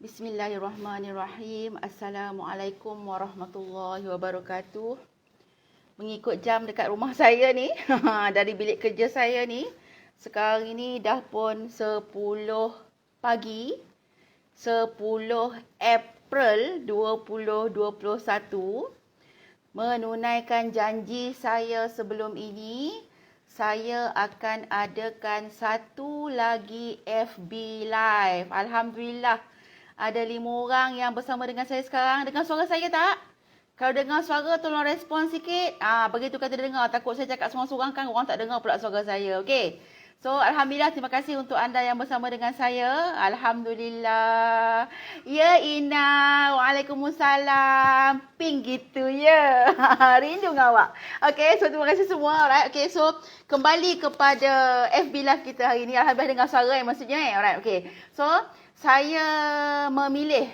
Bismillahirrahmanirrahim. Assalamualaikum warahmatullahi wabarakatuh. Mengikut jam dekat rumah saya ni, dari bilik kerja saya ni, sekarang ini dah pun 10 pagi, 10 April 2021. Menunaikan janji saya sebelum ini, saya akan adakan satu lagi FB Live. Alhamdulillah. Ada 5 orang yang bersama dengan saya sekarang. Dengar suara saya tak? Kalau dengar suara, tolong respon sikit. Begitu kata dengar. Takut saya cakap seorang-seorang kan orang tak dengar pula suara saya. Okey. So, Alhamdulillah. Terima kasih untuk anda yang bersama dengan saya. Alhamdulillah. Ya, Ina. Waalaikumsalam. Pink gitu, ya. Rindu dengan awak. Okey, so terima kasih semua. Alright. Okey, so kembali kepada FB Live kita hari ini. Alhamdulillah dengar suara maksudnya. Alright, okey. So, saya memilih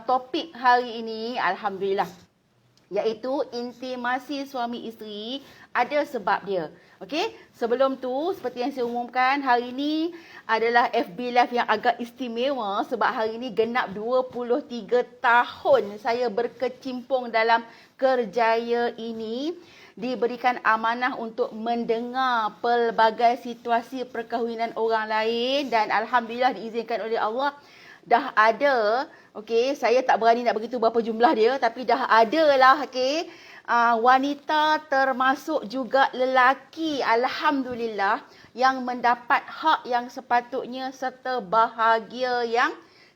topik hari ini, Alhamdulillah, iaitu intimasi suami isteri. Ada sebab dia. Okey, sebelum tu, seperti yang saya umumkan, hari ini adalah FB Live yang agak istimewa sebab hari ini genap 23 tahun saya berkecimpung dalam kerjaya ini. Diberikan amanah untuk mendengar pelbagai situasi perkahwinan orang lain dan Alhamdulillah diizinkan oleh Allah dah ada, okey, saya tak berani nak beritahu berapa jumlah dia tapi dah ada lah, okey, wanita termasuk juga lelaki, Alhamdulillah, yang mendapat hak yang sepatutnya serta bahagia yang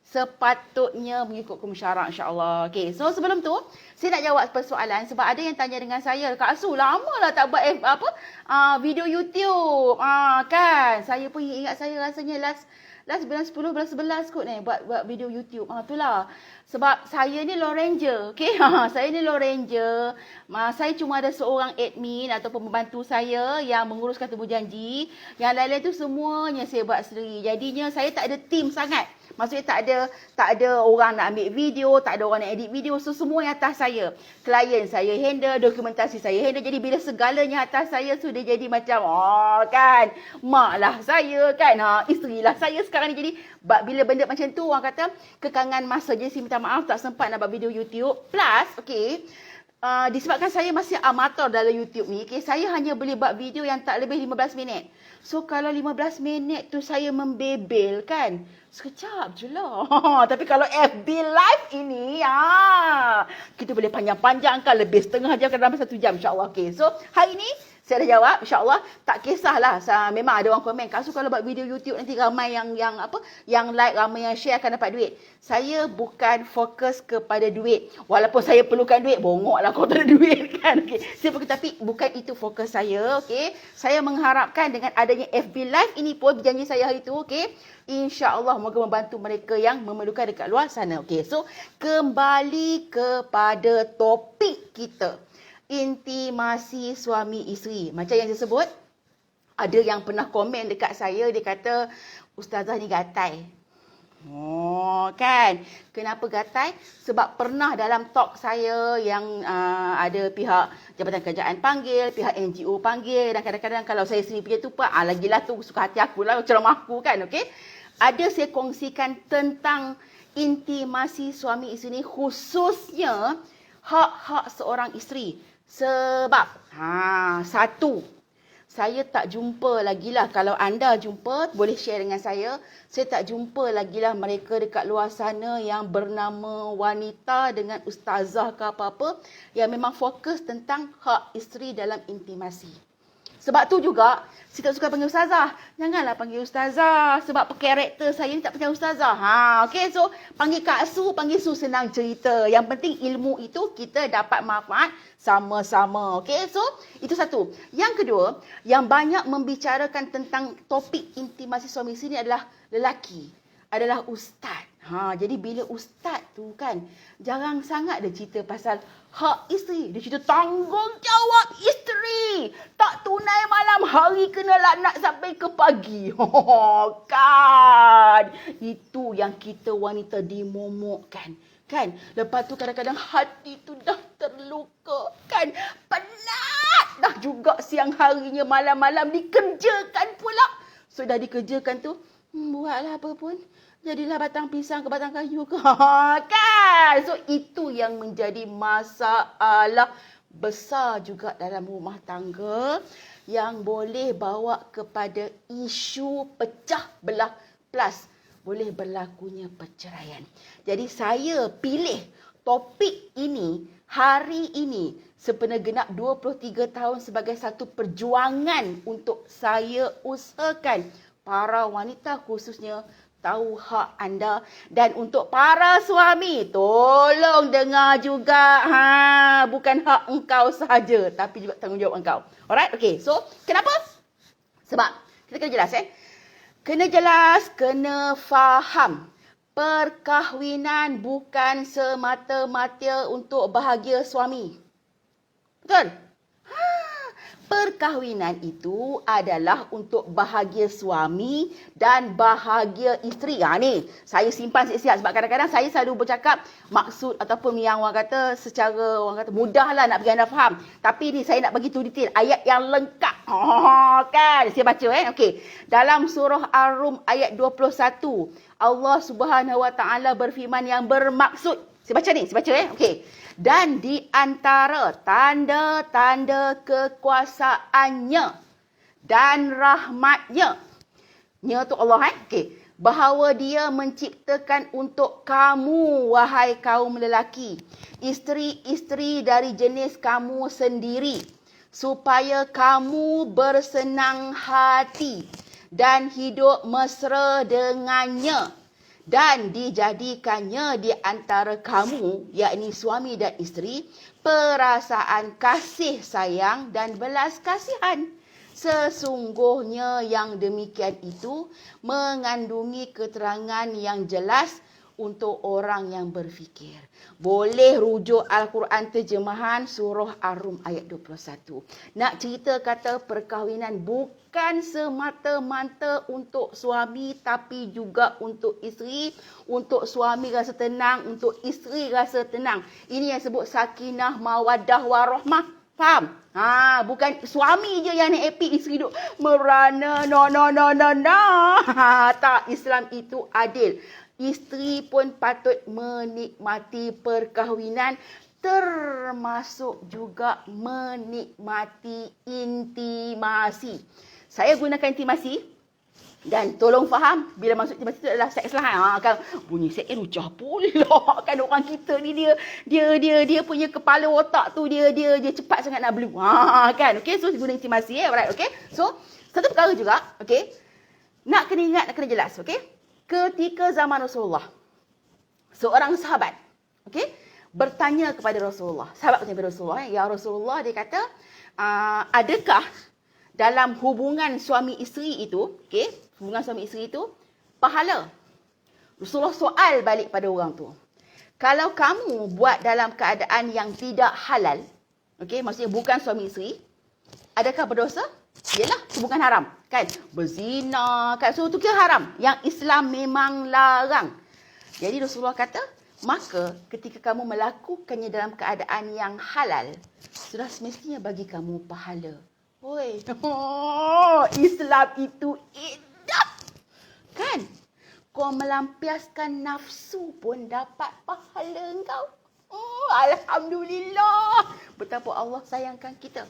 sepatutnya mengikut hukum syarak, insya-Allah. Okey, so sebelum tu saya nak jawab persoalan sebab ada yang tanya dengan saya, Kak Asu, lamalah tak buat video YouTube. Kan saya pun ingat saya rasanya last bulan 10, bulan 11 kot ni buat video YouTube. Itulah. Sebab saya ni Lone Ranger. Okey, saya ni Lone Ranger. Saya cuma ada seorang admin ataupun pembantu saya yang menguruskan temujanji. Yang lain-lain tu semuanya saya buat sendiri. Jadinya saya tak ada team sangat. Maksudnya tak ada orang nak ambil video, tak ada orang nak edit video. So semua yang atas saya. Klien saya handle, dokumentasi saya handle. Jadi bila segalanya atas saya sudah jadi macam kan, mak lah saya kan, isteri lah saya sekarang ni. Jadi bila benda macam tu orang kata kekangan masa. Jadi saya minta maaf tak sempat nak buat video YouTube. Plus, okey, disebabkan saya masih amatur dalam YouTube ni, okay, saya hanya boleh buat video yang tak lebih 15 minit. So, kalau 15 minit tu saya membebel kan, sekejap je lah. Tapi kalau FB Live ini, kita boleh panjang-panjangkan lebih setengah jam ke dalam 1 jam, insyaAllah. Okay, so hari ni saya dah jawab, insyaAllah. Tak kisahlah, memang ada orang komen, Kak Su kalau buat video YouTube nanti ramai yang like, ramai yang share akan dapat duit. Saya bukan fokus kepada duit. Walaupun saya perlukan duit, bongok lah kalau tak ada duit kan. Okay. Tapi bukan itu fokus saya. Okay. Saya mengharapkan dengan adanya FB Live ini pun, janji saya hari itu, okay, insyaAllah moga membantu mereka yang memerlukan dekat luar sana. Okay. So, kembali kepada topik kita. Intimasi suami isteri. Macam yang saya sebut, ada yang pernah komen dekat saya, dia kata, Ustazah ni gatai. Kan? Kenapa gatai? Sebab pernah dalam talk saya yang ada pihak Jabatan Kerajaan panggil, pihak NGO panggil, dan kadang-kadang kalau saya sendiri punya tu pun, lagilah tu suka hati aku lah, ceramah aku kan, okey? Ada saya kongsikan tentang intimasi suami isteri ni, khususnya hak-hak seorang isteri. Sebab, satu, saya tak jumpa lagi lah. Kalau anda jumpa, boleh share dengan saya. Saya tak jumpa lagi lah mereka dekat luar sana yang bernama wanita dengan ustazah ke apa-apa, yang memang fokus tentang hak isteri dalam intimasi. Sebab tu juga, saya tak suka panggil ustazah. Janganlah panggil ustazah. Sebab karakter saya ni tak percaya ustazah. Okay, so panggil Kak Su, panggil Su, senang cerita. Yang penting ilmu itu kita dapat manfaat sama-sama. Okay, so itu satu. Yang kedua, yang banyak membicarakan tentang topik intimasi suami isteri ni adalah lelaki. Adalah ustaz. Jadi bila ustaz tu kan, jarang sangat dia cerita pasal hak isteri. Dia cerita tanggungjawab isteri. Tak tunai malam hari kena laknat sampai ke pagi. Kan. Itu yang kita wanita dimomokkan. Kan? Lepas tu kadang-kadang hati tu dah terluka. Kan? Penat dah juga siang harinya, malam-malam dikerjakan pula. So dah dikerjakan tu, Buatlah apa pun. Jadilah batang pisang ke batang kayu ke. Kan? So, itu yang menjadi masalah besar juga dalam rumah tangga yang boleh bawa kepada isu pecah belah plus boleh berlakunya perceraian. Jadi saya pilih topik ini hari ini sempena genap 23 tahun sebagai satu perjuangan untuk saya usahakan para wanita khususnya tahu hak anda, dan untuk para suami tolong dengar juga, bukan hak engkau sahaja tapi juga tanggungjawab engkau. Alright, okay. So kenapa? Sebab kita kena jelas kena jelas, kena faham. Perkahwinan bukan semata-mata untuk bahagia suami. Betul? Perkahwinan itu adalah untuk bahagia suami dan bahagia isteri. Ni, saya simpan siap-siap sebab kadang-kadang saya selalu bercakap maksud ataupun yang orang kata secara orang kata mudahlah nak bagi anda faham. Tapi ni saya nak bagi tu detail ayat yang lengkap. Kan? Saya baca Okey. Dalam surah Ar-Rum ayat 21, Allah Subhanahu Wa Taala berfirman yang bermaksud. Saya baca Okey. Dan di antara tanda-tanda kekuasaannya dan rahmatnya. Nya tu Allah Okey. Bahawa dia menciptakan untuk kamu, wahai kaum lelaki, isteri-isteri dari jenis kamu sendiri, supaya kamu bersenang hati dan hidup mesra dengannya, dan dijadikannya di antara kamu, yakni suami dan isteri, perasaan kasih sayang dan belas kasihan. Sesungguhnya yang demikian itu mengandungi keterangan yang jelas untuk orang yang berfikir. Boleh rujuk Al-Quran terjemahan surah Ar-Rum ayat 21. Nak cerita kata perkahwinan bukan semata-mata untuk suami tapi juga untuk isteri. Untuk suami rasa tenang, untuk isteri rasa tenang. Ini yang sebut sakinah, mawaddah, warahmah. Faham? Bukan suami je yang nak happy, isteri duk merana. No. Tak, Islam itu adil. Isteri pun patut menikmati perkahwinan, termasuk juga menikmati intimasi. Saya gunakan intimasi dan tolong faham bila masuk intimasi itu adalah seks lah. Kan bunyi seks lucah pula. Kan orang kita ni dia punya kepala otak tu dia cepat sangat nak blue. Kan okey, so guna intimasi alright, okey. So satu perkara juga, okey. Nak kena ingat, nak kena jelas, okey. Ketika zaman Rasulullah, seorang sahabat, okey, bertanya kepada Rasulullah. Sahabat bertanya kepada Rasulullah, ya Rasulullah, dia kata, adakah dalam hubungan suami isteri itu, okey, hubungan suami isteri itu pahala? Rasulullah soal balik pada orang tu. Kalau kamu buat dalam keadaan yang tidak halal, okey, maksudnya bukan suami isteri, adakah berdosa? Yalah, itu bukan haram. Kan? Berzina. Kan? So, itu kira haram. Yang Islam memang larang. Jadi, Rasulullah kata, maka ketika kamu melakukannya dalam keadaan yang halal, sudah semestinya bagi kamu pahala. Oi. Islam itu indah. Kan? Kau melampiaskan nafsu pun dapat pahala engkau. Alhamdulillah. Betapa Allah sayangkan kita.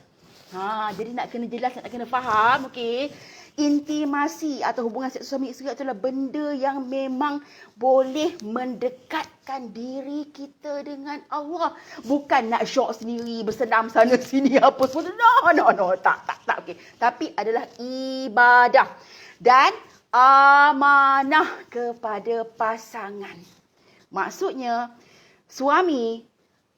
Jadi nak kena jelas, nak kena faham, okey. Intimasi atau hubungan seks suami isteri adalah benda yang memang boleh mendekatkan diri kita dengan Allah. Bukan nak syok sendiri, bersenam sana sini apa semua. No, tak, okey. Tapi adalah ibadah dan amanah kepada pasangan. Maksudnya suami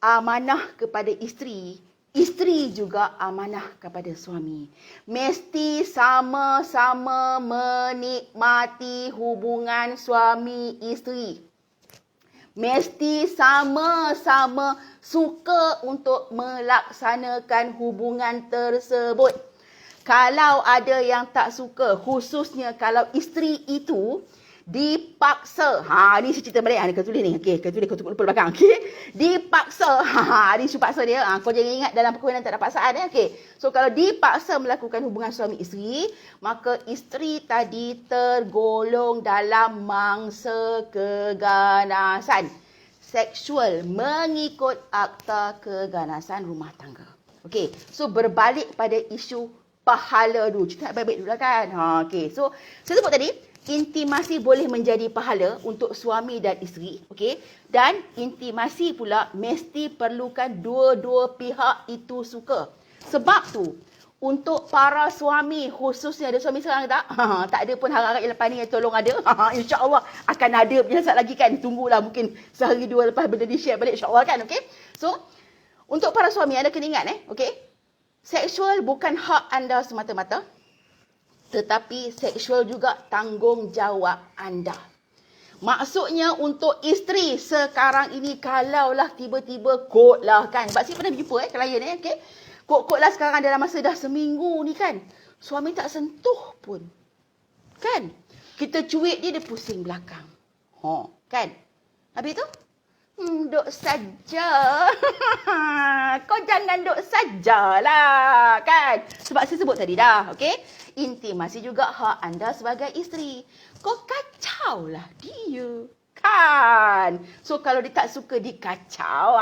amanah kepada isteri, isteri juga amanah kepada suami. Mesti sama-sama menikmati hubungan suami isteri. Mesti sama-sama suka untuk melaksanakan hubungan tersebut. Kalau ada yang tak suka, khususnya kalau isteri itu Dipaksa. Ni saya cerita balik. Ni kau tulis ni. Okey, kau tulis, kau lupa belakang. Okey. Dipaksa. Ni isu paksa dia. Kau jangan ingat dalam perkahwinan tak ada paksaan. Okey. So, kalau dipaksa melakukan hubungan suami isteri, maka isteri tadi tergolong dalam mangsa keganasan seksual mengikut Akta Keganasan Rumah Tangga. Okey. So, berbalik pada isu pahala dulu. Kita nak baik-baik dulu lah kan. Okey. So, saya sebut tadi, intimasi boleh menjadi pahala untuk suami dan isteri, okey? Dan intimasi pula mesti perlukan dua-dua pihak itu suka. Sebab tu, untuk para suami, khususnya ada suami sekarang tak? Tak ada pun harap-harap yang lepas ni tolong ada. InsyaAllah akan ada punya saat lagi kan. Tunggulah mungkin sehari dua lepas benda di share balik insyaAllah kan, okey? So, untuk para suami anda kena ingat okey? Seksual bukan hak anda semata-mata. Tetapi seksual juga tanggungjawab anda. Maksudnya untuk isteri sekarang ini kalaulah tiba-tiba kod lah kan. Sebab saya pernah berjumpa klien okey. Kod-kod lah sekarang dalam masa dah seminggu ni kan. Suami tak sentuh pun. Kan? Kita cuik dia pusing belakang. Kan? Habis tu? Duk saja. Kau jangan duk sajalah kan. Sebab saya sebut tadi dah, okey? Intimasi juga hak anda sebagai isteri. Kau kacaulah dia. Kan? So, kalau dia tak suka dikacau,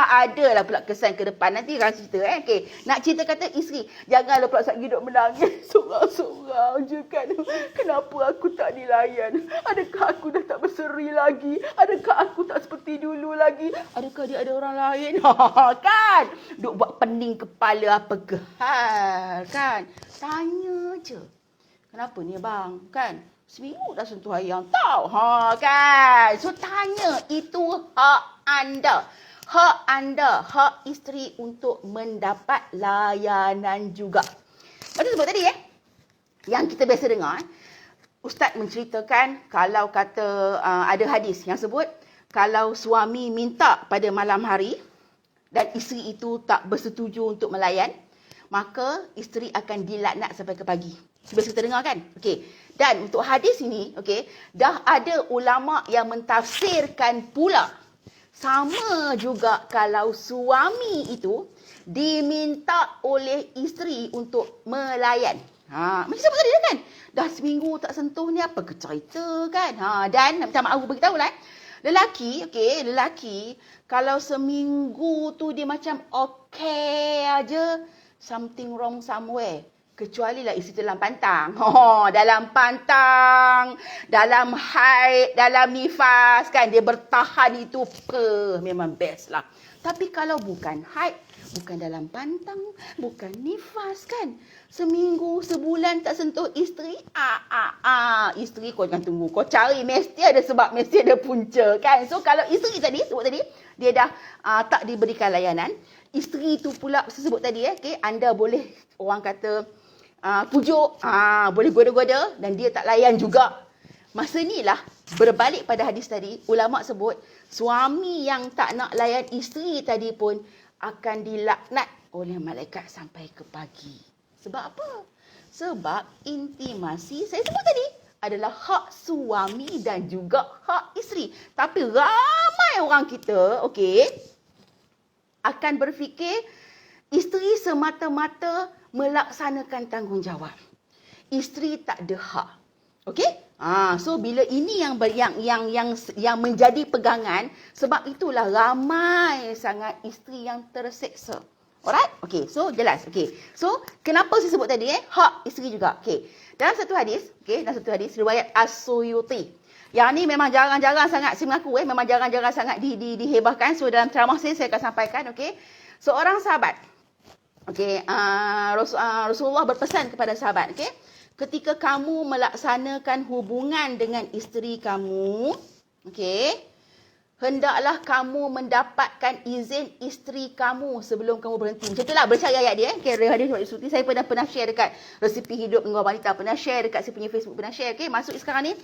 adalah pula kesan ke depan. Nanti orang cerita, okey. Nak cerita kata isteri, janganlah pula saat hidup menangis. Sorang-sorang je kan. Kenapa aku tak dilayan? Adakah aku dah tak berseri lagi? Adakah aku tak seperti dulu lagi? Adakah dia ada orang lain? Kan? Duk buat pening kepala apa ke hal? Kan? Tanya je. Kenapa ni bang? Kan? Seminggu dah sentuh ayam tau. Kan? So tanya, itu hak anda. Hak anda, hak isteri untuk mendapat layanan juga. Macam sebut tadi yang kita biasa dengar. Ustaz menceritakan kalau kata ada hadis yang sebut kalau suami minta pada malam hari dan isteri itu tak bersetuju untuk melayan, maka isteri akan dilaknat sampai ke pagi. Biasa kita dengar kan? Okey. Dan untuk hadis ini, okey, dah ada ulama yang mentafsirkan pula. Sama juga kalau suami itu diminta oleh isteri untuk melayan. Macam sebut tadi kan? Dah seminggu tak sentuh ni apa ke cerita kan? Dan minta maaf aku beritahu lah. Lelaki, kalau seminggu tu dia macam okey aja, something wrong somewhere. Kecuali lah isteri dalam pantang. Dalam pantang, dalam haid, dalam nifas kan. Dia bertahan itu memang best lah. Tapi kalau bukan haid, bukan dalam pantang, bukan nifas kan. Seminggu, sebulan tak sentuh isteri. Isteri kau jangan tunggu. Kau cari, mesti ada sebab, mesti ada punca kan. So kalau isteri tadi, sebut tadi, dia dah tak diberikan layanan. Isteri tu pula, saya sebut tadi okay, anda boleh, orang kata, pujuk, boleh goda-goda dan dia tak layan juga. Masa ni lah, berbalik pada hadis tadi, ulama sebut, suami yang tak nak layan isteri tadi pun akan dilaknat oleh malaikat sampai ke pagi. Sebab apa? Sebab intimasi, saya sebut tadi, adalah hak suami dan juga hak isteri. Tapi ramai orang kita, okey, akan berfikir isteri semata-mata melaksanakan tanggungjawab. Isteri tak ada hak. Okey? So bila ini yang menjadi pegangan, sebab itulah ramai sangat isteri yang terseksa. Alright? Okey, so jelas. Okey. So kenapa saya sebut tadi hak isteri juga. Okey. Dalam satu hadis, riwayat As-Suyuti. Yang ni memang jarang-jarang sangat, saya mengaku memang jarang-jarang sangat dihebahkan. So dalam ceramah saya akan sampaikan, okey. Seorang sahabat, okey, Rasulullah berpesan kepada sahabat, okey, ketika kamu melaksanakan hubungan dengan isteri kamu, okey, hendaklah kamu mendapatkan izin isteri kamu sebelum kamu berhenti. Macam itulah bercari ayat dia. Okay, hadis Rasulullah. Saya pernah share dekat Resipi Hidup Dengan Wanita. Pernah share dekat saya punya Facebook. Pernah share. Okay, masuk sekarang ni.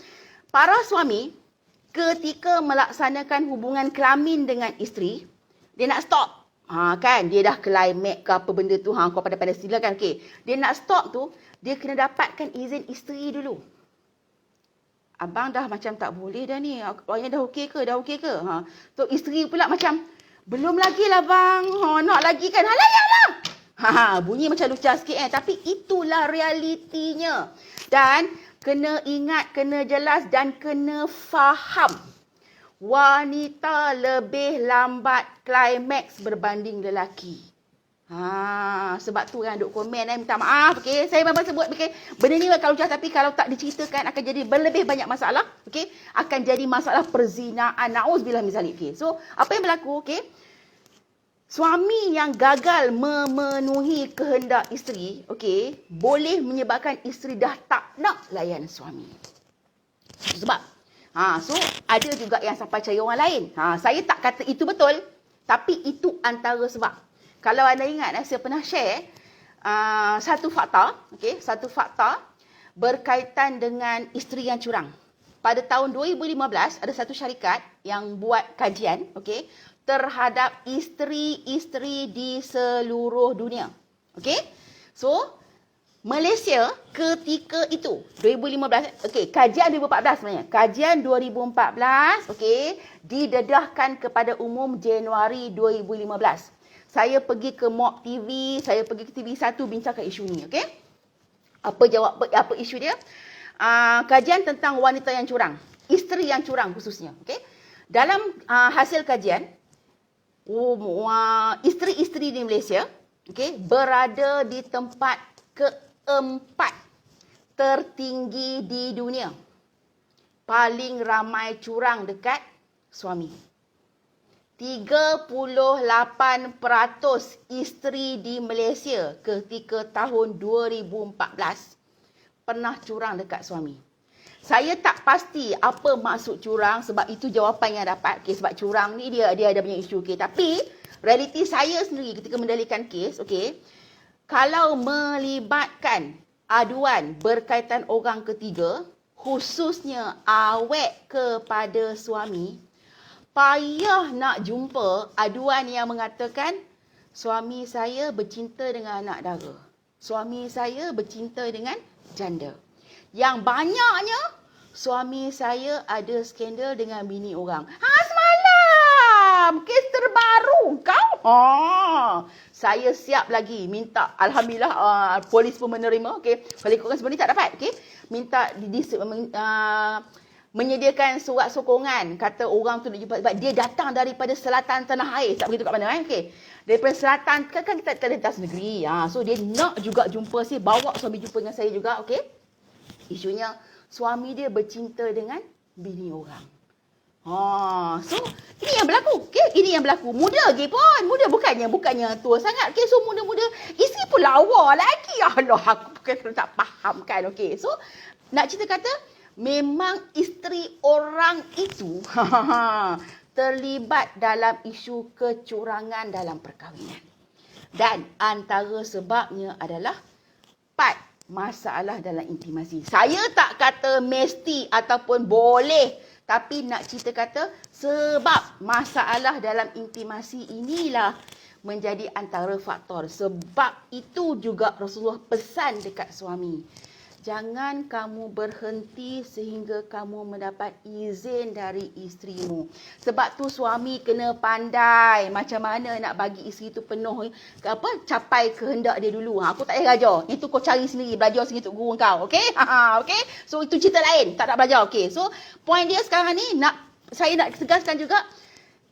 Para suami ketika melaksanakan hubungan kelamin dengan isteri, dia nak stop. Kan, dia dah climax ke apa benda tu. Kau pandai-pandai sila kan. Okay. Dia nak stop tu, dia kena dapatkan izin isteri dulu. abang dah macam tak boleh dah ni. Awaknya dah okey ke? Dah okey ke? Ha. So isteri pula macam, belum lagi lah bang. Nak lagi kan? Layanlah. Bunyi macam lucah sikit tapi itulah realitinya. Dan kena ingat, kena jelas dan kena faham. Wanita lebih lambat klimaks berbanding lelaki. Sebab tu kan duk komen minta maaf. Okey, saya memang sebut benda ni kalau lucah tapi kalau tak diceritakan akan jadi berlebih banyak masalah. Okey, akan jadi masalah perzinaan. Nauzubillah min zalik. Okey. So, apa yang berlaku? Okey. Suami yang gagal memenuhi kehendak isteri, okey, boleh menyebabkan isteri dah tak nak layan suami. Sebab so ada juga yang sampai cari orang lain. Saya tak kata itu betul, tapi itu antara sebab. Kalau anda ingat, saya pernah share satu fakta, okey, satu fakta berkaitan dengan isteri yang curang. Pada tahun 2015 ada satu syarikat yang buat kajian, okey, terhadap isteri-isteri di seluruh dunia. Okey? So, Malaysia ketika itu 2015, okey, kajian 2014 sebenarnya. Kajian 2014, okey, didedahkan kepada umum Januari 2015. Saya pergi ke MOK TV, saya pergi ke TV1 bincangkan isu ni, okey? Apa isu dia? Kajian tentang wanita yang curang, isteri yang curang khususnya, okey? Dalam hasil kajian, isteri-isteri di Malaysia, okay, berada di tempat keempat tertinggi di dunia. Paling ramai curang dekat suami. 38% isteri di Malaysia ketika tahun 2014 pernah curang dekat suami. Saya tak pasti apa maksud curang sebab itu jawapan yang dapat. Okay, sebab curang ni dia ada banyak isu. Okay. Tapi realiti saya sendiri ketika mendalikan kes, okay, kalau melibatkan aduan berkaitan orang ketiga, khususnya awek kepada suami, payah nak jumpa aduan yang mengatakan suami saya bercinta dengan anak dara. Suami saya bercinta dengan janda. Yang banyaknya, suami saya ada skandal dengan bini orang. Semalam! Kes terbaru kau? Saya siap lagi minta. Alhamdulillah, polis pun menerima. Okay. Kalau ikutkan sebelum ni tak dapat. Okay. Minta menyediakan surat sokongan. Kata orang tu nak jumpa. Sebab dia datang daripada selatan tanah air. Tak begitu kat mana. Okay. Daripada selatan, kan kita tak lintas negeri. So, dia nak juga jumpa saya. Bawa suami jumpa dengan saya juga. Okay. Isunya, suami dia bercinta dengan bini orang. So, ini yang berlaku. Okay? Ini yang berlaku. Muda lagi pun. Muda bukannya tua sangat. Okay? So, muda-muda. Isteri pun lawa lagi. Allah, aku bukan tak faham kan. Okay? So, nak cerita kata, memang isteri orang itu terlibat dalam isu kecurangan dalam perkahwinan. Dan antara sebabnya adalah masalah dalam intimasi. Saya tak kata mesti ataupun boleh, tapi nak cerita kata sebab masalah dalam intimasi inilah menjadi antara faktor. Sebab itu juga Rasulullah pesan dekat suami. Jangan kamu berhenti sehingga kamu mendapat izin dari isterimu. Sebab tu suami kena pandai macam mana nak bagi isteri tu penuh capai kehendak dia dulu. Aku tak payah ajar. Itu kau cari sendiri, belajar sendiri untuk guru kau. Okey? Okey? So itu cerita lain, tak nak belajar. Okey. So point dia sekarang ni saya nak tegaskan juga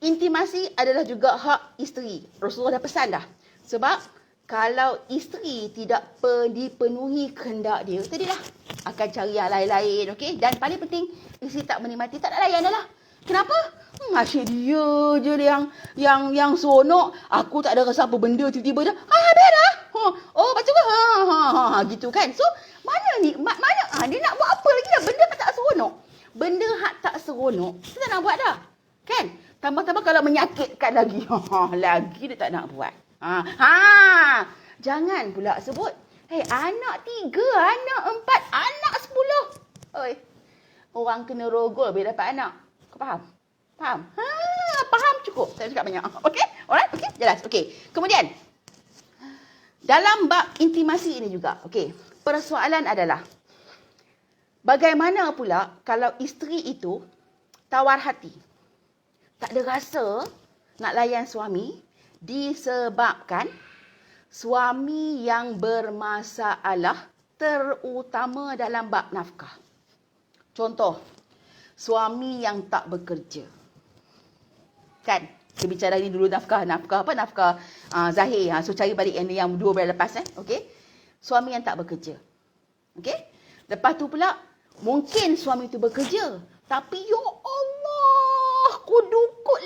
intimasi adalah juga hak isteri. Rasulullah dah pesan dah. Sebab kalau isteri tidak dipenuhi kehendak dia, tadilah akan cari yang lain-lain, okey? Dan paling penting, isteri tak menikmati, tak nak layan dah lah. Kenapa? Asyik dia je yang seronok. Aku tak ada rasa apa benda, tiba-tiba dah, habis dah. Macam tu gitu kan. So, mana ni? Dia nak buat apa lagi dah? Benda tak seronok. Benda hak tak seronok, kita tak nak buat dah. Kan? Tambah-tambah kalau menyakitkan lagi. Lagi dia tak nak buat. Jangan pula sebut, anak 3, anak 4, anak 10. Orang kena rogol bila dapat anak. Kau faham? Faham? Faham cukup. Saya cakap banyak. Okey? Alright? Okey? Jelas. Okey. Kemudian, dalam bab intimasi ini juga, okey, persoalan adalah Bagaimana pula kalau isteri itu tawar hati, tak ada rasa nak layan suami disebabkan suami yang bermasalah terutama dalam bab nafkah. Contoh, suami yang tak bekerja. Kan? Kita bicara ni dulu nafkah apa? Nafkah zahir. So cari balik yang dua bulan lepas. Okey. Suami yang tak bekerja. Okey. Lepas tu pula, mungkin suami tu bekerja. Tapi ya Allah, kudukut.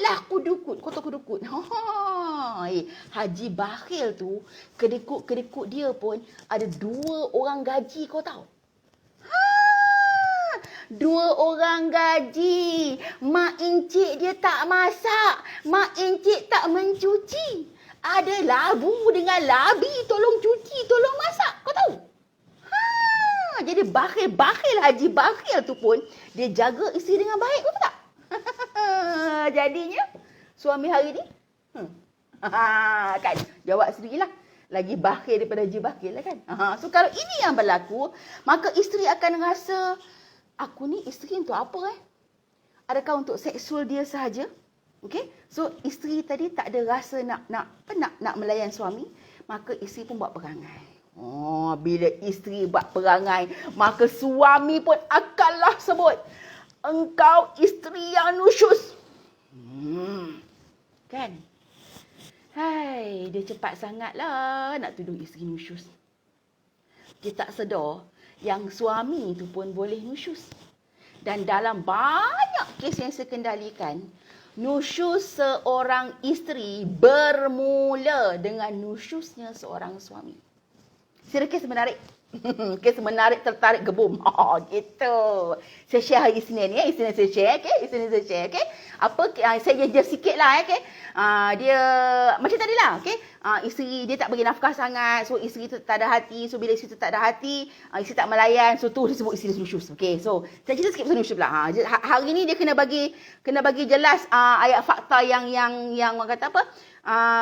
Kau tahu kudukut? Haji Bakhil tu, kedekut dia pun ada 2 orang gaji, kau tahu? 2 orang gaji. Mak encik dia tak masak. Mak encik tak mencuci. Ada labu dengan labi tolong cuci, tolong masak. Kau tahu? Jadi bakhil Haji Bakhil tu pun dia jaga isteri dengan baik, betul tak? Jadinya suami hari ni kan jawab sendirilah, lagi bakhil daripada Haji Bakhil lah kan. So kalau ini yang berlaku, maka isteri akan rasa, aku ni isteri untuk apa Adakah untuk seksual dia sahaja? Okey. So isteri tadi tak ada rasa nak melayan suami, maka isteri pun buat perangai. Bila isteri buat perangai, maka suami pun akanlah sebut, engkau isteri yang nusyus. Kan? Hai, dia cepat sangatlah nak tuduh isteri nusyus. Dia tak sedar yang suami tu pun boleh nusyus. Dan dalam banyak kes yang saya kendalikan, nusyus seorang isteri bermula dengan nusyusnya seorang suami. Saya kes menarik. Kes menarik, tertarik, gebum. Gitu. Saya share hari Isnin ni. Isnin saya share. Okay? Saya just sikit lah. Okay? Dia macam tadi lah. Okay? Isteri dia tak bagi nafkah sangat. So isteri tu tak ada hati. So bila isteri tu tak ada hati, isteri tak melayan. So tu disebut isteri nusyus. Okay? So saya cerita sikit pasal nusyus pula. Hari ni dia kena bagi jelas ayat fakta yang orang kata apa?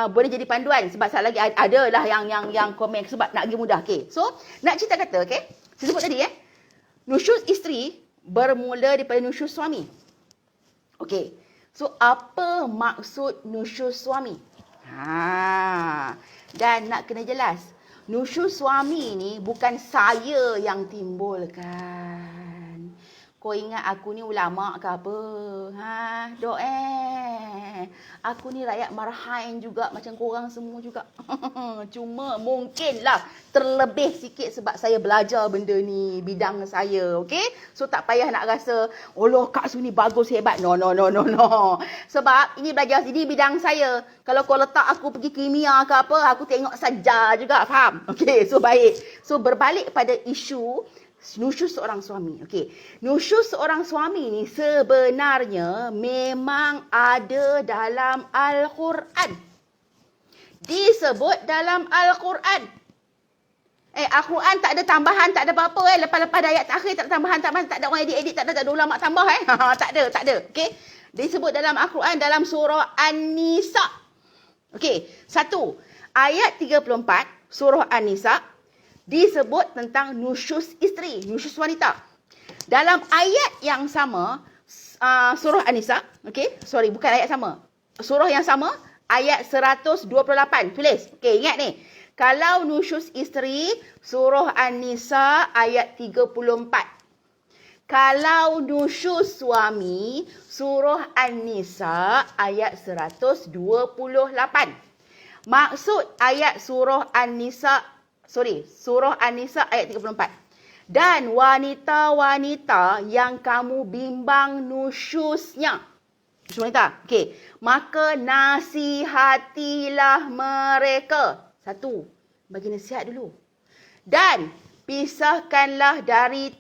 Boleh jadi panduan, sebab sekali lagi ada lah yang komen sebab nak lagi mudah. Okay. So nak cerita kata, okay, saya sebut tadi nusyus isteri bermula daripada nusyus suami. Okay. So apa maksud nusyus suami? Dan nak kena jelas, nusyus suami ni bukan saya yang timbulkan. Kau ingat aku ni ulama ke apa? Dok aku ni rakyat marhain juga macam korang semua juga. Cuma mungkinlah terlebih sikit sebab saya belajar benda ni, bidang saya, okey? So tak payah nak rasa, Allah Kak Su ni bagus, hebat. No. Sebab ini belajar, ini bidang saya. Kalau kau letak aku pergi kimia ke apa, aku tengok saja juga, faham? Okey, so baik. So berbalik pada isu nusyus seorang suami. Okey. Nusyus seorang suami ni sebenarnya memang ada dalam Al-Quran. Disebut dalam Al-Quran. Al-Quran tak ada tambahan, tak ada apa-apa. Lepas-lepas ayat terakhir tak ada tambahan, tak ada orang edit, tak ada ulama tambah. Tak ada. Okey. Disebut dalam Al-Quran dalam surah An-Nisa. Okey. 1. Ayat 34 surah An-Nisa disebut tentang nusyus isteri, nusyus wanita. Dalam ayat yang sama, surah An-Nisa, bukan ayat sama. Surah yang sama, ayat 128. Tulis. Okey, ingat ni. Kalau nusyus isteri, surah An-Nisa ayat 34. Kalau nusyus suami, surah An-Nisa ayat 128. Maksud ayat surah An-Nisa ayat 34. Dan wanita-wanita yang kamu bimbang nusyusnya. Nusyus wanita. Okey. Maka nasihatilah mereka. 1. Bagi nasihat dulu. Dan pisahkanlah dari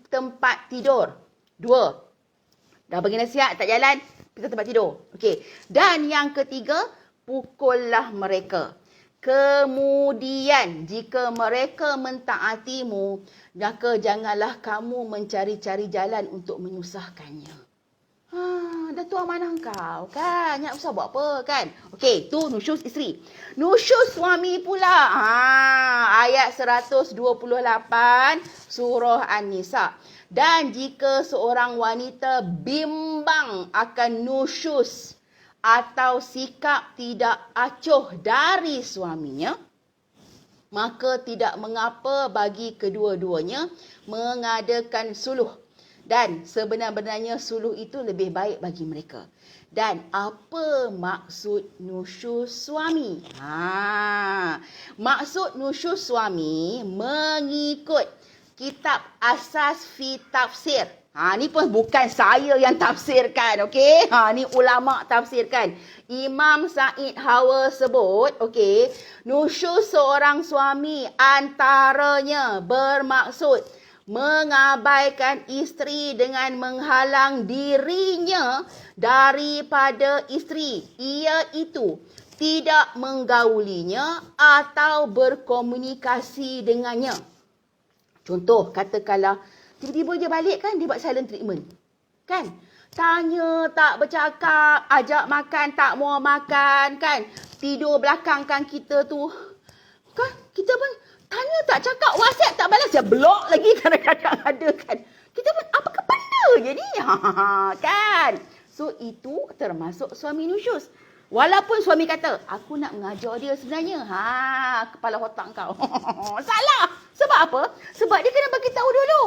tempat tidur. 2. Dah bagi nasihat, tak jalan, pisah tempat tidur. Okey. Dan yang ketiga, pukullah mereka. Kemudian jika mereka mentaatimu, maka janganlah kamu mencari-cari jalan untuk menyusahkannya. Datuk amanah kau kan, nak usah buat apa kan. Okey, tu nusyus isteri. Nusyus suami pula. Ayat 128 surah An-Nisa. Dan jika seorang wanita bimbang akan nusyus atau sikap tidak acuh dari suaminya, maka tidak mengapa bagi kedua-duanya mengadakan suluh. Dan sebenar-benarnya suluh itu lebih baik bagi mereka. Dan apa maksud nusyus suami? Maksud nusyus suami mengikut kitab Asas fi Tafsir. Ni pun bukan saya yang tafsirkan, okey? Ni ulama tafsirkan. Imam Said Hawa sebut, okey, nusyus seorang suami antaranya bermaksud mengabaikan isteri dengan menghalang dirinya daripada isteri, iaitu tidak menggaulinya atau berkomunikasi dengannya. Contoh, katakanlah tiba-tiba dia balik kan, dia buat silent treatment. Kan? Tanya tak bercakap, ajak makan tak mau makan kan. Tidur belakangkan kita tu. Kan? Kita pun tanya tak cakap, WhatsApp tak balas, dia block lagi kadang-kadang ada kan. Kita pun apakah benda jadi? Kan? So itu termasuk suami nusyus. Walaupun suami kata, aku nak mengajar dia sebenarnya. Kepala otak kau. Salah. Sebab apa? Sebab dia kena bagi tahu dulu.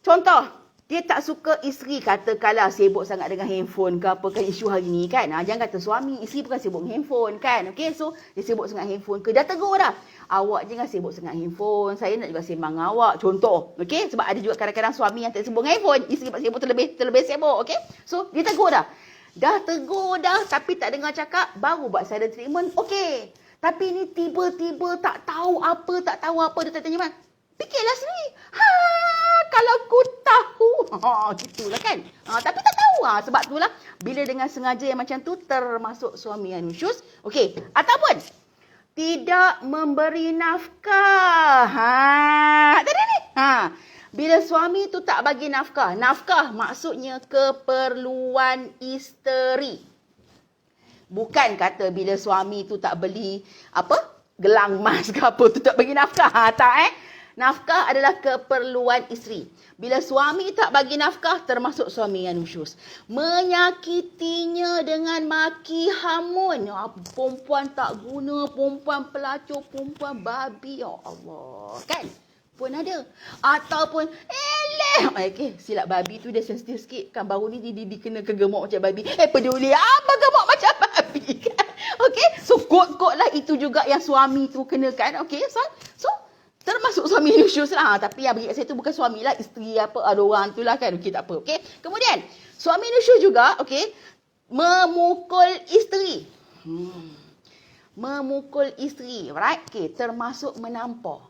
Contoh, dia tak suka isteri katakanlah sibuk sangat dengan handphone ke apa kan isu hari ni kan. Jangan kata suami, isteri bukan sibuk dengan handphone kan. Okey, so dia sibuk sangat handphone ke. Dah tegur dah. Awak jangan sibuk sangat handphone. Saya nak juga sembang dengan awak. Contoh, okey. Sebab ada juga kadang-kadang suami yang tak sibuk dengan handphone. Isteri sibuk terlebih sibuk, okey. So, dia tegur dah. Dah tegur dah tapi tak dengar cakap, baru buat silent treatment. Okey. Tapi ni tiba-tiba tak tahu apa, dia tak tanya mana. Fikirlah sendiri. Kalau ku tahu. Gitulah kan. Tapi tak tahu. Sebab itulah bila dengan sengaja yang macam tu termasuk suami yang nusyus. Okey. Ataupun tidak memberi nafkah. Tadi ni. Bila suami tu tak bagi nafkah. Nafkah maksudnya keperluan isteri. Bukan kata bila suami tu tak beli gelang emas ke apa tu tak bagi nafkah. Tak Nafkah adalah keperluan isteri. Bila suami tak bagi nafkah, termasuk suami yang nusyus. Menyakitinya dengan maki hamun. Perempuan tak guna, perempuan pelacur, perempuan babi. Ya Allah. Kan? Pun ada. Ataupun, okey, silap babi tu dia sensitif sikit. Kan baru ni dia kena kegemuk macam babi. Peduli apa gemuk macam babi kan? Okey, so kot-kot lah itu juga yang suami tu kenakan. Okey, so termasuk suami nusyus lah. Tapi yang bagi kat saya tu bukan suami lah. Isteri apa, ada orang tu lah kan. Okey, tak apa. Okey. Kemudian, suami nusyus juga, okey, memukul isteri. Memukul isteri, right? Okey, termasuk menampar.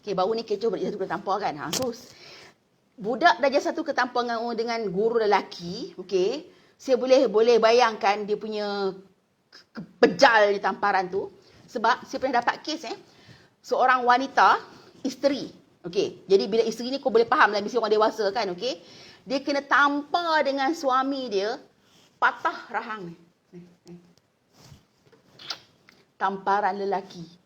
Okey, baru ni kecoh darjah 1 ketampar kan. So, budak darjah 1 ketampar dengan guru lelaki, okey, saya boleh bayangkan dia punya kepejal di tamparan tu. Sebab saya pernah dapat kes seorang wanita, isteri. Okey, jadi bila isteri ni kau boleh faham lah, mesti orang dewasa kan, okey. Dia kena tampar dengan suami dia, patah rahang. Tamparan lelaki.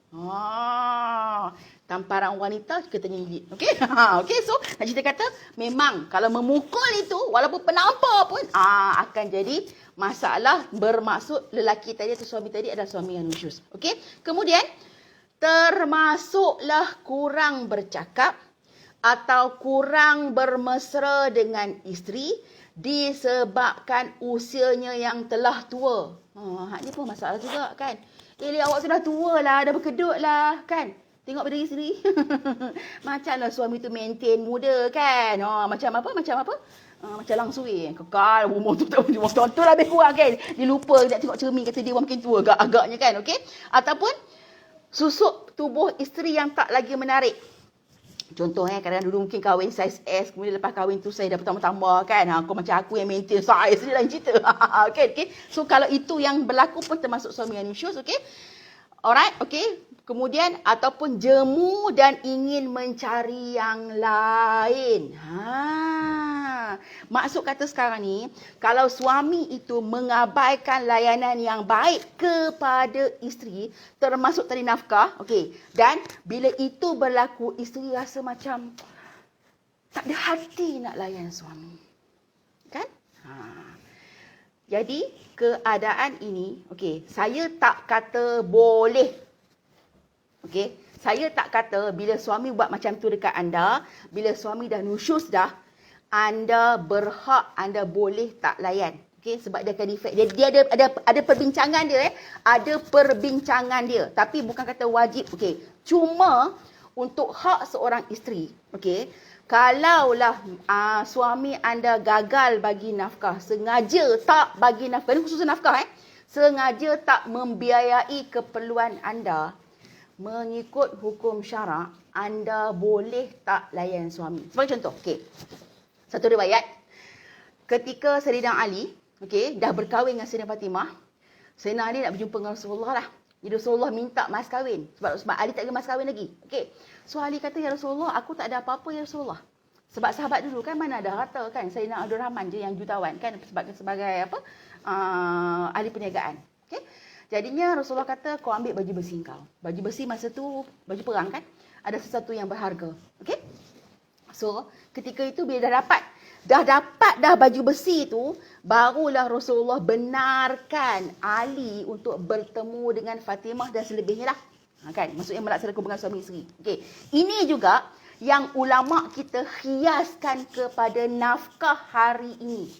Tamparan wanita ketanya gigit. Okey? Okey, so nak cerita kata, memang kalau memukul itu, walaupun penampar pun, akan jadi masalah bermaksud lelaki tadi atau suami tadi adalah suami yang nusyus. Okey? Kemudian, termasuklah kurang bercakap atau kurang bermesra dengan isteri disebabkan usianya yang telah tua. Ni pun masalah juga kan. Awak sudah tua lah, dah berkedut lah kan. Tengok pada diri sendiri. Macamlah suami tu maintain muda kan. Macam apa? Macam langsui. Kekal umur tu tak umur tu lah lebih kurang kan. Dia lupa nak tengok cermin kata dia orang makin tua agak-agaknya kan. Okey? Ataupun susuk tubuh isteri yang tak lagi menarik. Contoh kadang-kadang dulu mungkin kahwin saiz S, kemudian lepas kahwin tu saya dah bertambah-tambah kan. Kau macam aku yang maintain saiz je lain cerita. Okay. So kalau itu yang berlaku pun termasuk suami yang nusyus, okay. Alright, okay. Kemudian ataupun jemu dan ingin mencari yang lain. Maksud kata sekarang ni, kalau suami itu mengabaikan layanan yang baik kepada isteri, termasuk tadi nafkah, okey. Dan bila itu berlaku, isteri rasa macam tak ada hati nak layan suami. Kan? Jadi, keadaan ini, okey, saya tak kata boleh. Okey, saya tak kata bila suami buat macam tu dekat anda, bila suami dah nusyus dah, anda berhak, anda boleh tak layan. Okey, sebab dia akan efek. Dia ada perbincangan dia, ada perbincangan dia. Tapi bukan kata wajib. Okey, cuma untuk hak seorang isteri, okey, kalaulah suami anda gagal bagi nafkah, sengaja tak bagi nafkah, ini khusus nafkah, sengaja tak membiayai keperluan anda, mengikut hukum syarak, anda boleh tak layan suami. Sebagai contoh, okey, satu riwayat, ketika Sayyidina Ali, okey, dah berkahwin dengan Sayyidina Fatimah, Sayyidina Ali nak berjumpa dengan Rasulullah lah. Jadi Rasulullah minta mas kahwin. Sebab Ali tak ada mas kahwin lagi. Okey. So Ali kata, ya Rasulullah, aku tak ada apa-apa ya Rasulullah. Sebab sahabat dulu kan mana ada harta kan. Sayyidina Abdul Rahman je yang jutawan kan. Sebagai apa? Ahli perniagaan. Okey. Jadinya Rasulullah kata, kau ambil baju besi kau. Baju besi masa tu, baju perang kan. Ada sesuatu yang berharga. Okey. So ketika itu bila dah dapat baju besi tu, barulah Rasulullah benarkan Ali untuk bertemu dengan Fatimah dan selebihnya lah. Kan? Maksudnya melaksanakan hubungan suami isteri. Okey. Ini juga yang ulama kita hiaskan kepada nafkah hari ini.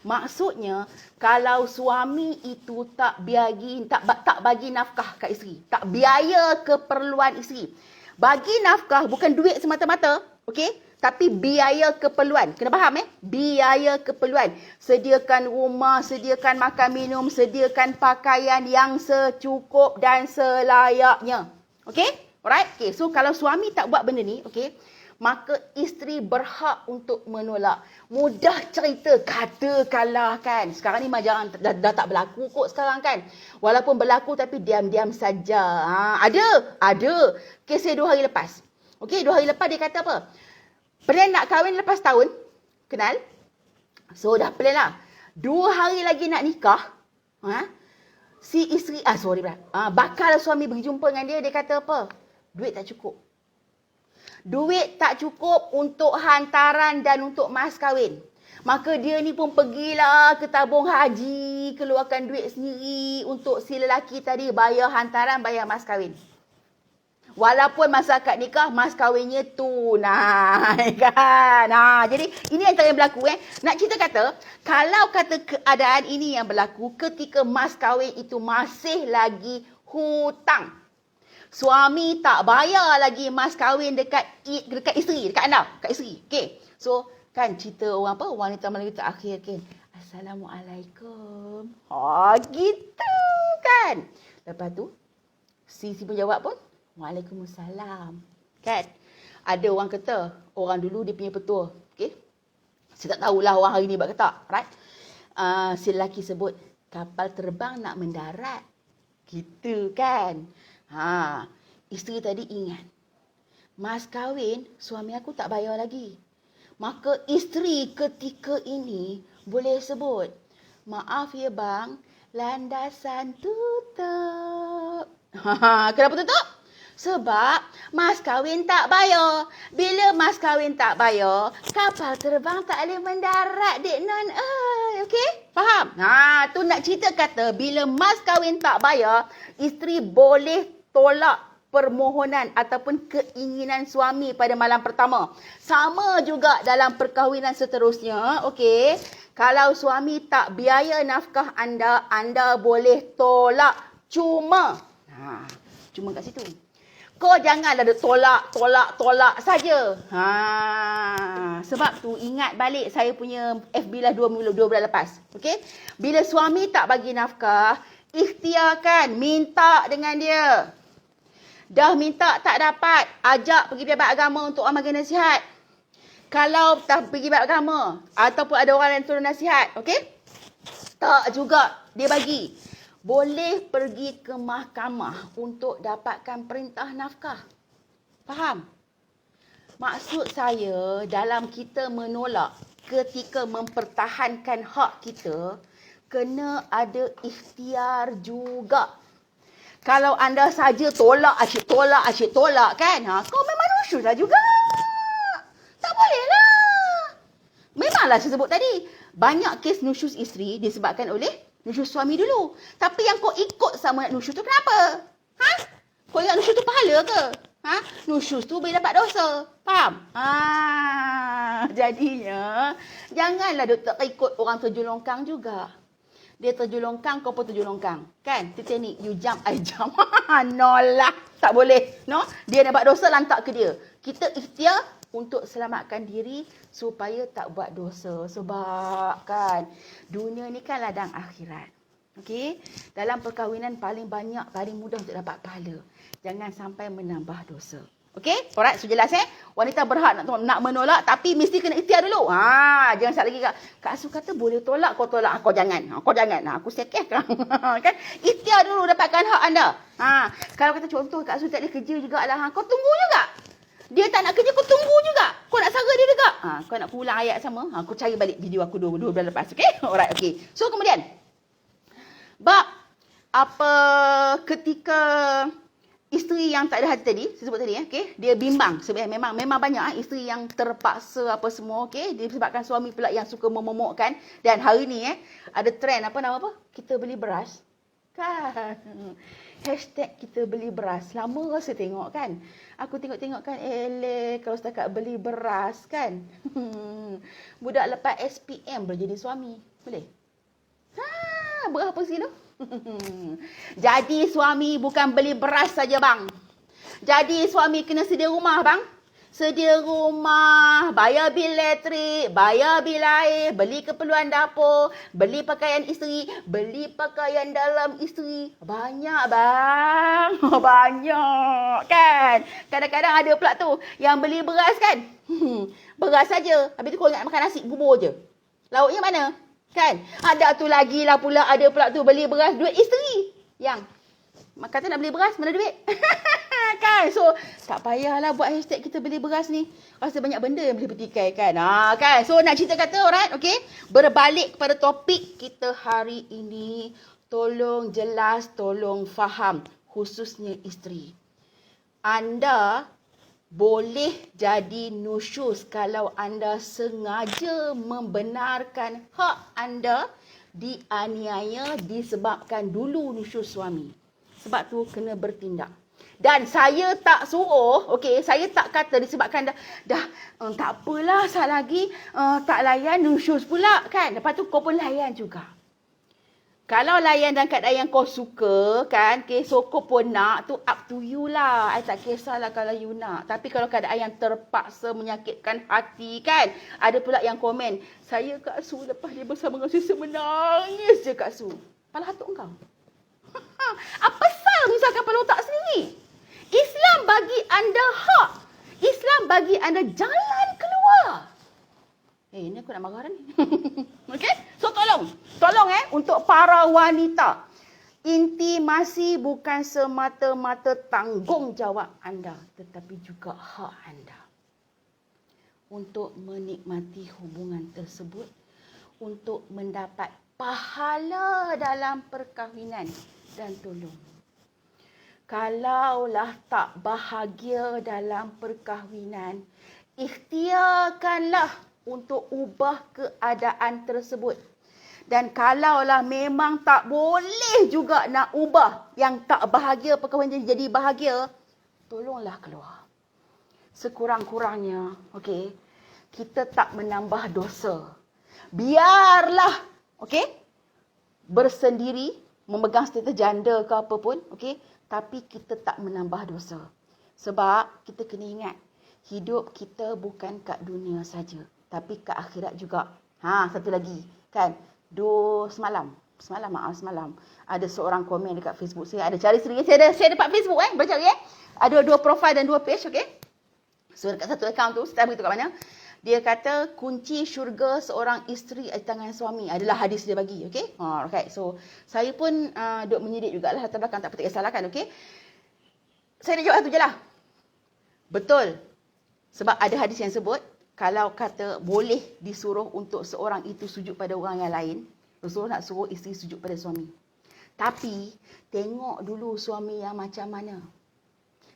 Maksudnya, kalau suami itu tak bagi nafkah kat isteri, tak biaya keperluan isteri. Bagi nafkah bukan duit semata-mata, okey? Tapi biaya keperluan. Kena faham biaya keperluan. Sediakan rumah, sediakan makan minum, sediakan pakaian yang secukup dan selayaknya. Okey? Alright? Okey, so kalau suami tak buat benda ni, okey, maka isteri berhak untuk menolak. Mudah cerita, katakanlah kan. Sekarang ni jarang, dah tak berlaku kot sekarang kan. Walaupun berlaku tapi diam-diam saja. Ada. Kes saya 2 hari lepas. Okey, 2 hari lepas dia kata apa? Plan nak kahwin lepas tahun. Kenal? So dah plan lah. 2 hari lagi nak nikah. Si isteri, bakal suami berjumpa dengan dia. Dia kata apa? Duit tak cukup. Duit tak cukup untuk hantaran dan untuk mas kahwin. Maka dia ni pun pergilah ke tabung haji. Keluarkan duit sendiri untuk si lelaki tadi bayar hantaran, bayar mas kahwin. Walaupun masa akad nikah, mas kahwinnya tunai kan. Jadi ini antara yang berlaku. Nak cerita kata, kalau kata keadaan ini yang berlaku ketika mas kahwin itu masih lagi hutang. Suami tak bayar lagi mas kahwin dekat isteri, dekat anda, dekat isteri. Okay. So, kan cerita orang apa? Wanita Melayu terakhir kan. Assalamualaikum. Gitu kan. Lepas tu, si pun jawab pun, Waalaikumsalam. Kan? Ada orang kata, orang dulu dia punya petua. Okay? Saya tak tahulah orang hari ni buat ke tak. Right? Si lelaki sebut, kapal terbang nak mendarat. Gitu kan? Isteri tadi ingat. Mas kahwin, suami aku tak bayar lagi. Maka isteri ketika ini boleh sebut, maaf ya bang, landasan tutup. Kenapa tutup? Sebab mas kahwin tak bayar. Bila mas kahwin tak bayar, kapal terbang tak boleh mendarat, Dek Non. Okey? Faham? Tu nak cerita kata, bila mas kahwin tak bayar, isteri boleh tolak permohonan ataupun keinginan suami pada malam pertama. Sama juga dalam perkahwinan seterusnya. Okey? Kalau suami tak biaya nafkah anda, anda boleh tolak. Cuma kat situ. Kau janganlah ada tolak saja. Sebab tu ingat balik saya punya FB lah 2 bulan lepas. Okey? Bila suami tak bagi nafkah, ikhtiarkan minta dengan dia. Dah minta tak dapat, ajak pergi pejabat agama untuk amalkan nasihat. Kalau tak pergi pejabat agama ataupun ada orang yang turun nasihat, okey? Tak juga dia bagi. Boleh pergi ke mahkamah untuk dapatkan perintah nafkah. Faham? Maksud saya, dalam kita menolak ketika mempertahankan hak kita, kena ada ikhtiar juga. Kalau anda saja tolak kan? Kau memang nusyus lah juga. Tak boleh lah. Memanglah saya sebut tadi. Banyak kes nusyus isteri disebabkan oleh nusyus suami dulu. Tapi yang kau ikut sama nak nusyus tu kenapa? Ha? Kau ingat nusyus tu pahala ke? Ha? Nusyus tu boleh dapat dosa. Faham? Jadinya, janganlah duk tak ikut orang terjun longkang juga. Dia terjun longkang, kau pun terjun longkang. Kan? Itu teknik. You jump, I jump. No lah. Tak boleh. No? Dia dapat dosa, lantak ke dia. Kita ikhtiar untuk selamatkan diri supaya tak buat dosa. Sebab kan, dunia ni kan ladang akhirat. Okey? Dalam perkahwinan paling banyak, paling mudah untuk dapat pahala. Jangan sampai menambah dosa. Okey? Alright, so jelas Wanita berhak nak menolak tapi mesti kena ikhtiar dulu. Jangan sat lagi Kak Su kata boleh tolak, kau tolak. Kau jangan. Kau jangan. Aku sekeh kan. Kan? Ikhtiar dulu dapatkan hak anda. Kalau kata contoh Kak Su tak ada kerja jugalah. Kau tunggu juga. Dia tak nak kerja, kau tunggu juga. Kau nak sara dia juga. Kau nak pulang ayat sama. Aku cari balik video aku 2 bulan lepas. Okey? Alright, okey. So kemudian ketika isteri yang tak ada hati tadi, saya sebut tadi, okey, dia bimbang. Sebenarnya memang banyak isteri yang terpaksa apa semua, okey, disebabkan suami pula yang suka memomokkan. Dan hari ni ada trend nama apa? Kita beli beras. Kan? Hashtag kita beli beras. Lama saya tengok kan. Aku tengok kan, kalau setakat beli beras kan. Budak lepas SPM boleh jadi suami. Boleh? Berapa sih tu? Jadi suami bukan beli beras saja bang. Jadi suami kena sedia rumah bang. Sedia rumah, bayar bil elektrik, bayar bil air, beli keperluan dapur, beli pakaian isteri, beli pakaian dalam isteri. Banyak bang. Banyak kan. Kadang-kadang ada pula tu yang beli beras kan. Beras saja. Habis tu kau ingat makan nasi, bubur je. Lauknya mana? Kan? Ada tu lagi lah pula, ada pula tu beli beras duit isteri. Yang kata nak beli beras, mana duit? Kan? So, tak payahlah buat hashtag kita beli beras ni. Rasa banyak benda yang boleh bertikai kan? Kan? So, nak cerita kata, alright, okay? Berbalik kepada topik kita hari ini. Tolong jelas, tolong faham. Khususnya isteri. Anda boleh jadi nusyus kalau anda sengaja membenarkan hak anda dianiaya disebabkan dulu nusyus suami. Sebab tu kena bertindak. Dan saya tak suruh, okey, saya tak kata disebabkan dah tak apalah, sat lagi tak layan nusyus pula kan. Lepas tu kau pun layan juga. Kalau layan dan keadaan yang kau suka kan, okay, so kau pun nak, tu up to you lah. I tak kisahlah kalau you nak. Tapi kalau keadaan yang terpaksa menyakitkan hati kan, ada pula yang komen, saya Kak Su lepas dia bersama dengan saya menangis je Kak Su. Kepala hatuk kau. Apa sal misalkan kepala otak sendiri? Islam bagi anda hak. Islam bagi anda jalan keluar. Ini aku nak marah dah ni. Okey? So tolong untuk para wanita. Intimasi bukan semata-mata tanggungjawab anda, tetapi juga hak anda. Untuk menikmati hubungan tersebut, untuk mendapat pahala dalam perkahwinan dan tolong. Kalaulah tak bahagia dalam perkahwinan, ikhtiarkanlah untuk ubah keadaan tersebut. Dan kalaulah memang tak boleh juga nak ubah yang tak bahagia perkahwinan jadi bahagia, tolonglah keluar. Sekurang-kurangnya, okey, kita tak menambah dosa. Biarlah, okey, bersendiri, memegang status janda ke apa pun, okey, tapi kita tak menambah dosa. Sebab kita kena ingat, hidup kita bukan kat dunia saja, tapi kat akhirat juga. Satu lagi, kan? Semalam ada seorang komen dekat Facebook saya. Ada cari sendiri. Saya dapat Facebook bercari Ada 2 profil dan 2 page, okey. So dekat satu account tu, saya beritahu kat mana. Dia kata kunci syurga seorang isteri di tangan suami adalah hadis dia bagi, okey. Okay. So saya pun duk menyidik jugalah latar belakang, tak kisahlah kan, okey. Saya nak jawab satu je lah. Betul. Sebab ada hadis yang sebut, kalau kata boleh disuruh untuk seorang itu sujud pada orang yang lain, Rasulullah nak suruh isteri sujud pada suami. Tapi, tengok dulu suami yang macam mana.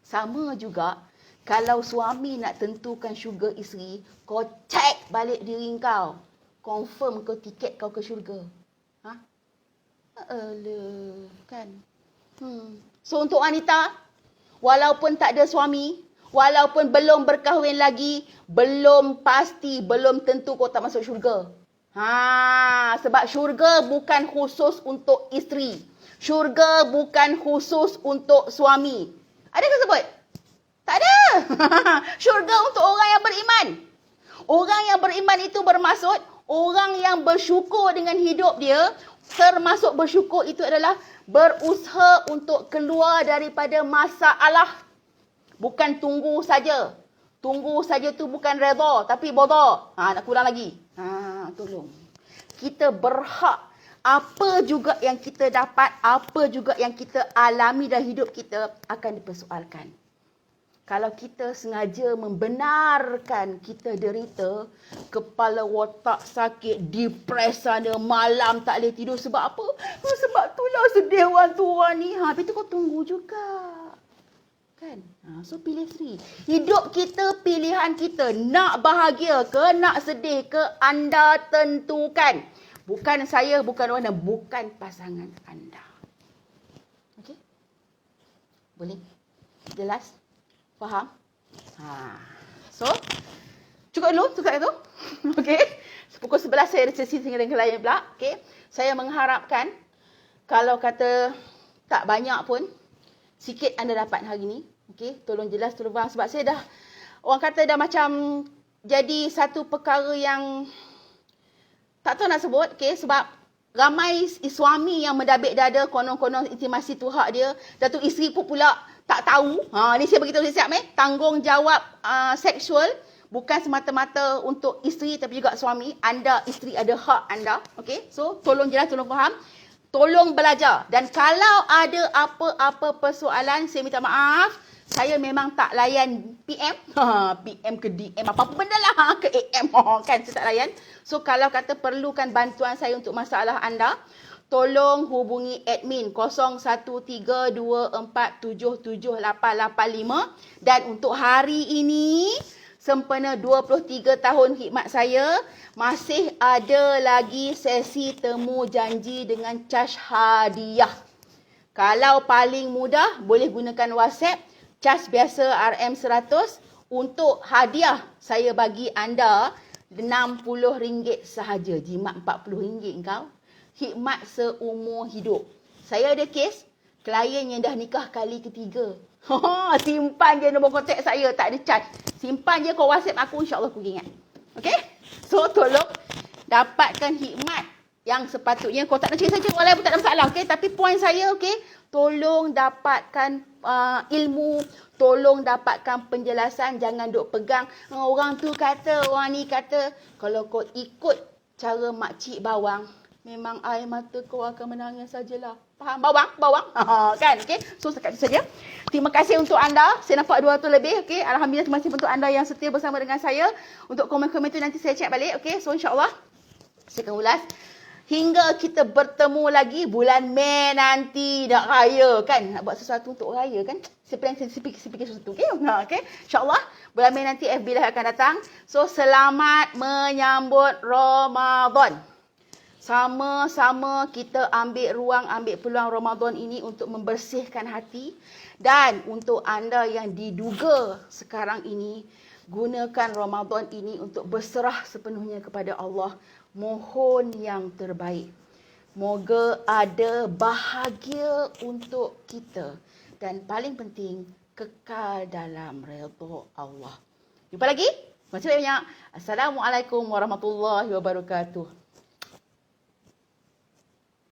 Sama juga, kalau suami nak tentukan syurga isteri, kau cek balik diri kau. confirm ke tiket kau ke syurga. Ha? Alah, kan? So untuk wanita, walaupun tak ada suami, walaupun belum berkahwin lagi, belum pasti, belum tentu kau tak masuk syurga. Sebab syurga bukan khusus untuk isteri. Syurga bukan khusus untuk suami. Ada ke sebut? Tak ada. Syurga untuk orang yang beriman. Orang yang beriman itu bermaksud orang yang bersyukur dengan hidup dia. Termasuk bersyukur itu adalah berusaha untuk keluar daripada masalah. Bukan tunggu saja. Tunggu saja tu bukan redha, tapi bodoh. Nak kurang lagi. Tolong. Kita berhak apa juga yang kita dapat, apa juga yang kita alami dalam hidup kita akan dipersoalkan. Kalau kita sengaja membenarkan kita derita, kepala otak sakit, depres sana, malam tak boleh tidur. Sebab apa? Sebab itulah sedih orang tua ni. Habis tu kau tunggu juga. Kan? So pilih sendiri. Hidup kita, pilihan kita. Nak bahagia ke, nak sedih ke, anda tentukan. Bukan saya, bukan orang, bukan pasangan anda. Okey? Boleh? Jelas? Faham? So, cukup dulu tukar itu. Okey? Pukul 11 saya ada sesi dengan klien pula. Okey? Saya mengharapkan kalau kata tak banyak pun, sikit anda dapat hari ni. Okey? Tolong jelas, tolong faham. Sebab saya dah, orang kata dah macam jadi satu perkara yang tak tahu nak sebut. Okey? Sebab ramai suami yang mendabik dada, konon-konon intimasi tu hak dia. Dan tu isteri pun pula tak tahu. Ni saya beritahu siap tanggungjawab seksual bukan semata-mata untuk isteri tapi juga suami. Anda, isteri ada hak anda. Okey? So, tolong jelas, tolong faham. Tolong belajar. Dan kalau ada apa-apa persoalan, saya minta maaf. Saya memang tak layan PM. PM ke DM, apa-apa benda lah. Ke AM. Kan, saya tak layan. So, kalau kata perlukan bantuan saya untuk masalah anda, tolong hubungi admin 0132477885. Dan untuk hari ini, sempena 23 tahun khidmat saya, masih ada lagi sesi temu janji dengan cas hadiah. Kalau paling mudah, boleh gunakan WhatsApp. Cas biasa RM100. Untuk hadiah, saya bagi anda RM60 sahaja. Jimat RM40 kau. Khidmat seumur hidup. Saya ada kes, klien yang dah nikah kali ketiga. Simpan je nombor kontak saya, tak ada charge. Simpan je kau WhatsApp aku, insyaAllah aku ingat. Okay? So, tolong dapatkan khidmat yang sepatutnya. Kau tak nak cari saja, orang lain pun tak ada masalah. Okay? Tapi poin saya, okay? Tolong dapatkan ilmu, tolong dapatkan penjelasan. Jangan duk pegang, orang tu kata, orang ni kata. Kalau kau ikut cara makcik bawang, memang air mata kau akan menangis sajalah. Faham? Bawang. Kan? Okay? So, sekat itu saja. Terima kasih untuk anda. Saya nampak 200 lebih. Okay? Alhamdulillah, terima kasih untuk anda yang setia bersama dengan saya. Untuk komen-komen itu nanti saya check balik. Okay? So, insyaAllah, saya akan ulas. Hingga kita bertemu lagi bulan Mei nanti. Nak raya kan? Nak buat sesuatu untuk raya kan? Saya fikir sesuatu. Okay? Okay? InsyaAllah, bulan Mei nanti FB Live akan datang. So, selamat menyambut Ramadan. Sama-sama kita ambil ruang, ambil peluang Ramadan ini untuk membersihkan hati. Dan untuk anda yang diduga sekarang ini, gunakan Ramadan ini untuk berserah sepenuhnya kepada Allah. Mohon yang terbaik. Moga ada bahagia untuk kita. Dan paling penting, kekal dalam redha Allah. Jumpa lagi. Terima kasih banyak. Assalamualaikum warahmatullahi wabarakatuh.